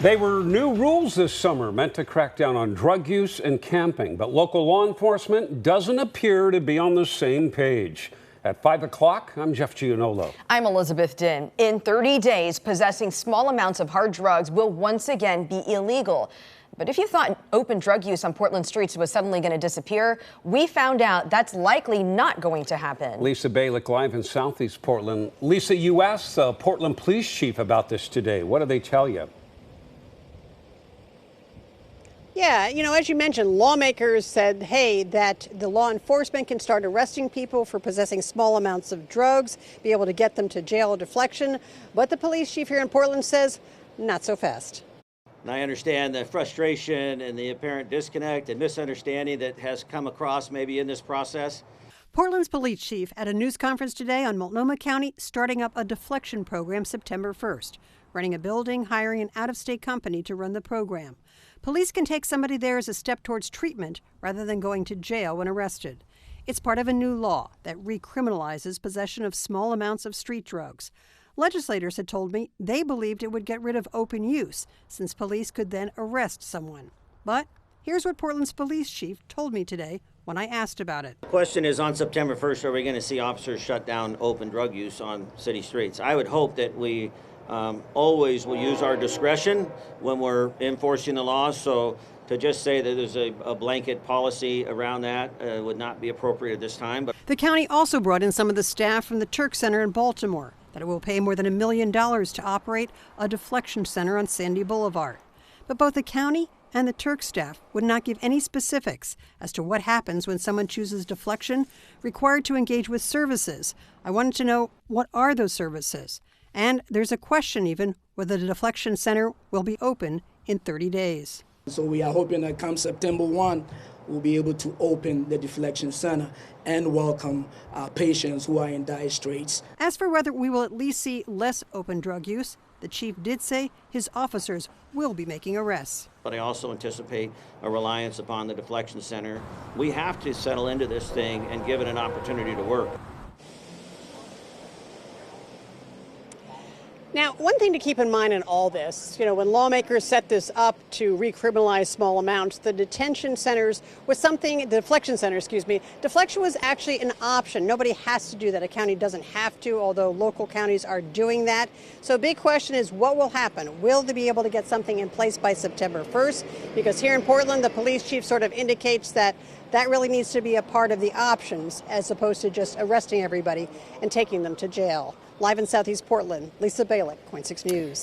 They were new rules this summer meant to crack down on drug use and camping, but local law enforcement doesn't appear to be on the same page. At 5 o'clock, I'm Jeff Gianolo. I'm Elizabeth Din. In 30 days, possessing small amounts of hard drugs will once again be illegal. But if you thought open drug use on Portland streets was suddenly going to disappear, we found out that's likely not going to happen. Lisa Balick live in Southeast Portland. Lisa, you asked the Portland police chief about this today. What did they tell you? Yeah, as you mentioned, lawmakers said, hey, that the law enforcement can start arresting people for possessing small amounts of drugs, be able to get them to jail or deflection. But the police chief here in Portland says, not so fast. And I understand the frustration and the apparent disconnect and misunderstanding that has come across maybe in this process. Portland's police chief at a news conference today on Multnomah County starting up a deflection program September 1st, renting a building, hiring an out-of-state company to run the program. Police can take somebody there as a step towards treatment rather than going to jail when arrested. It's part of a new law that recriminalizes possession of small amounts of street drugs. Legislators had told me they believed it would get rid of open use, since police could then arrest someone. But here's what Portland's police chief told me today when I asked about it. The question is, on September 1st, are we going to see officers shut down open drug use on city streets? I would hope that we always will use our discretion when we're enforcing the law. So to just say that there's a blanket policy around that would not be appropriate at this time. But the county also brought in some of the staff from the Turk Center in Baltimore, that it will pay more than $1 million to operate a deflection center on Sandy Boulevard. But both the county and the Turk staff would not give any specifics as to what happens when someone chooses deflection, required to engage with services. I wanted to know, what are those services? And there's a question even whether the deflection center will be open in 30 days. So we are hoping that come September 1, we'll be able to open the deflection center and welcome patients who are in dire straits. As for whether we will at least see less open drug use, the chief did say his officers will be making arrests. But I also anticipate a reliance upon the deflection center. We have to settle into this thing and give it an opportunity to work. Now, one thing to keep in mind in all this, when lawmakers set this up to recriminalize small amounts, the deflection center, deflection was actually an option. Nobody has to do that. A county doesn't have to, although local counties are doing that. So big question is, what will happen? Will they be able to get something in place by September 1st? Because here in Portland, the police chief sort of indicates that really needs to be a part of the options as opposed to just arresting everybody and taking them to jail. Live in Southeast Portland, Lisa Balick, KOIN 6 News.